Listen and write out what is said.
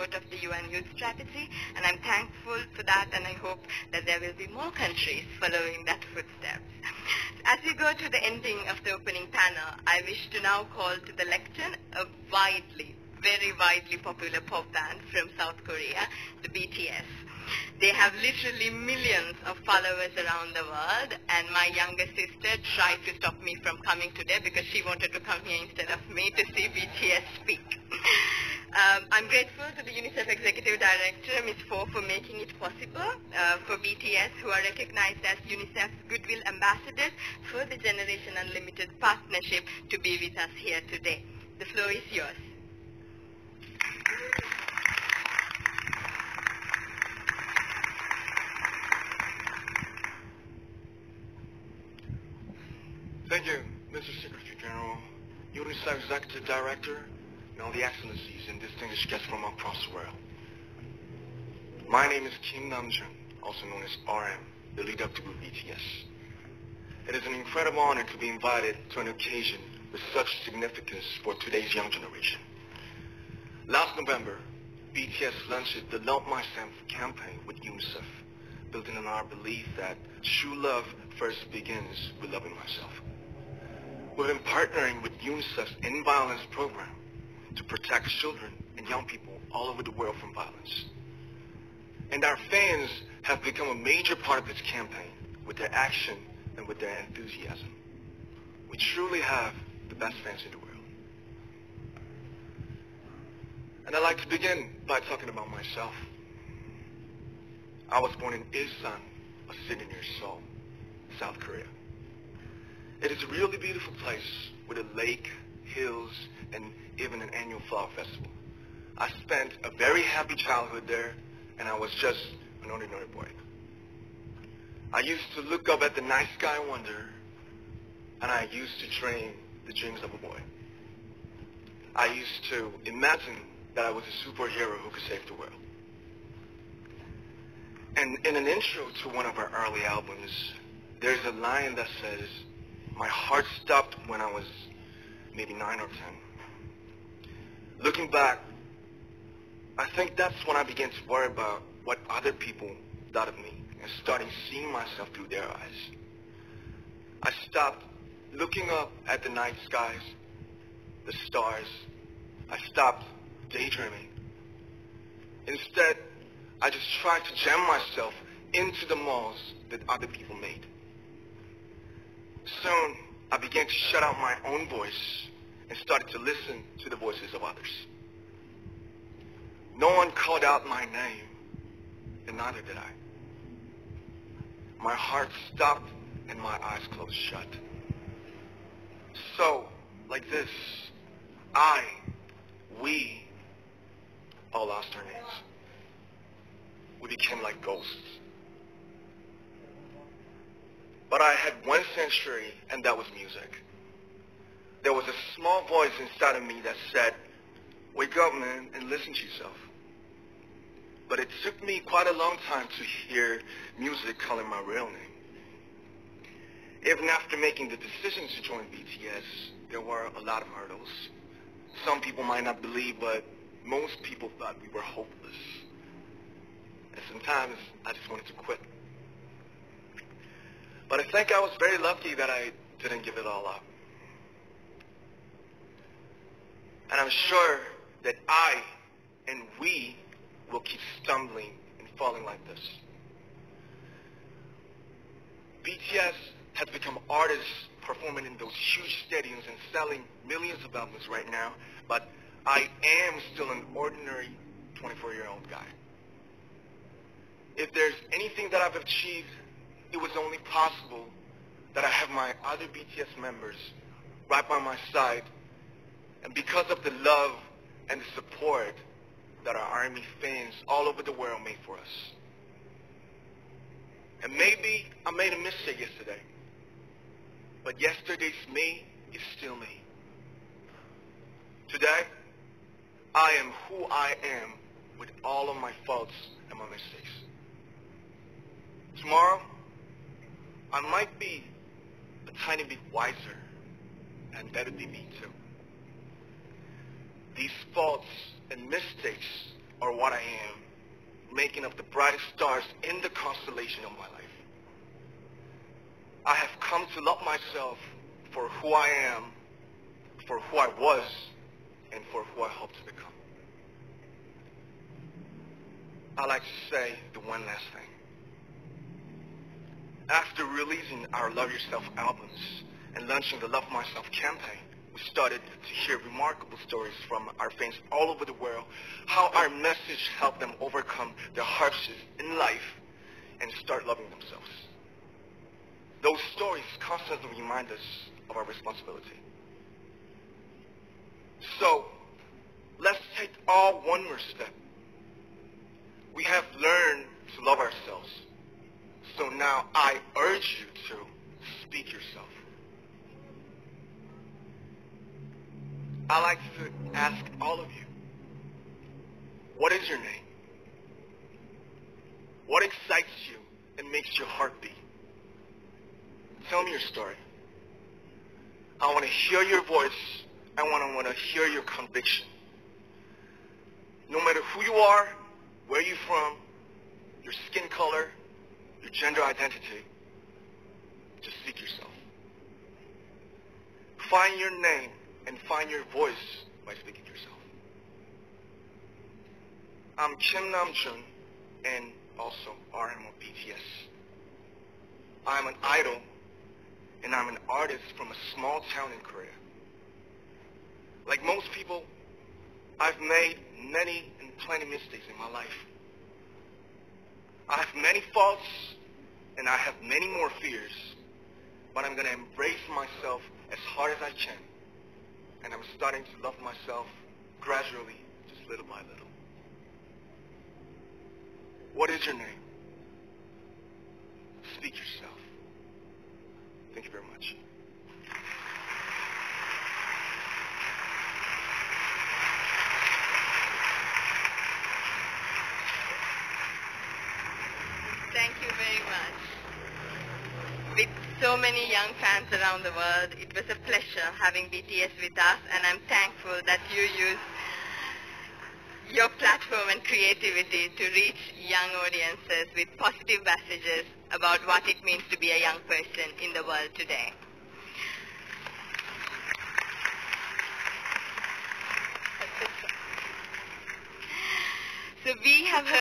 support of the UN Youth Strategy, and I'm thankful for that, and I hope that there will be more countries following that footsteps. As we go to the ending of the opening panel, I wish to now call to the lectern a very widely popular pop band from South Korea, the BTS. They have literally millions of followers around the world, and my younger sister tried to stop me from coming today because she wanted to come here instead of me to see BTS speak. I'm grateful to the UNICEF Executive Director, Ms. Fo, for making it possible for BTS, who are recognized as UNICEF's Goodwill Ambassadors, for the Generation Unlimited partnership to be with us here today. The floor is yours. Thank you, Mr. Secretary General, UNICEF Executive Director, and all the excellencies and distinguished guests from across the world. My name is Kim Namjoon, also known as RM, the lead up to BTS. It is an incredible honor to be invited to an occasion with such significance for today's young generation. Last November, BTS launched the Love Myself campaign with UNICEF, building on our belief that true love first begins with loving myself. We've been partnering with UNICEF's End Violence program to protect children and young people all over the world from violence. And our fans have become a major part of this campaign with their action and with their enthusiasm. We truly have the best fans in the world. And I'd like to begin by talking about myself. I was born in Ilsan, a city near Seoul, South Korea. It is a really beautiful place with a lake, hills, and even an annual flower festival. I spent a very happy childhood there, and I was just an ordinary boy. I used to look up at the night sky and wonder, and I used to dream the dreams of a boy. I used to imagine that I was a superhero who could save the world. And in an intro to one of our early albums, there's a line that says, "My heart stopped when I was maybe 9 or 10. Looking back, I think that's when I began to worry about what other people thought of me and starting seeing myself through their eyes. I stopped looking up at the night skies, the stars. I stopped daydreaming. Instead, I just tried to jam myself into the malls that other people made. Soon, I began to shut out my own voice and started to listen to the voices of others. No one called out my name, and neither did I. My heart stopped and my eyes closed shut. So, like this, we all lost our names. We became like ghosts. But I had one sanctuary, and that was music. There was a small voice inside of me that said, "Wake up, man, and listen to yourself." But it took me quite a long time to hear music calling my real name. Even after making the decision to join BTS, there were a lot of hurdles. Some people might not believe, but most people thought we were hopeless. And sometimes I just wanted to quit. But I think I was very lucky that I didn't give it all up. And I'm sure that I and we will keep stumbling and falling like this. BTS has become artists performing in those huge stadiums and selling millions of albums right now, but I am still an ordinary 24-year-old guy. If there's anything that I've achieved, it was only possible that I have my other BTS members right by my side, and because of the love and the support that our ARMY fans all over the world made for us. And maybe I made a mistake yesterday, but yesterday's me is still me. Today, I am who I am with all of my faults and my mistakes. Tomorrow, I might be a tiny bit wiser, and that'd be me too. These faults and mistakes are what I am, making up the brightest stars in the constellation of my life. I have come to love myself for who I am, for who I was, and for who I hope to become. I'd like to say the one last thing. After releasing our Love Yourself albums and launching the Love Myself campaign, we started to hear remarkable stories from our fans all over the world, how our message helped them overcome their hardships in life and start loving themselves. Those stories constantly remind us of our responsibility. So, let's take all one more step. We have learned to love ourselves. So now I urge you to speak yourself. I'd like to ask all of you, what is your name? What excites you and makes your heart beat? Tell me your story. I want to hear your voice. I want to hear your conviction. No matter who you are, where you're from, your skin color, your gender identity, just seek yourself. Find your name and find your voice by speaking yourself. I'm Kim Namjoon and also RM of BTS. I'm an idol and I'm an artist from a small town in Korea. Like most people, I've made many and plenty mistakes in my life. I have many faults and I have many more fears, but I'm going to embrace myself as hard as I can, and I'm starting to love myself gradually, just little by little. What is your name? Speak yourself. Thank you very much. Thank you very much. With so many young fans around the world, it was a pleasure having BTS with us, and I'm thankful that you use your platform and creativity to reach young audiences with positive messages about what it means to be a young person in the world today. So we have heard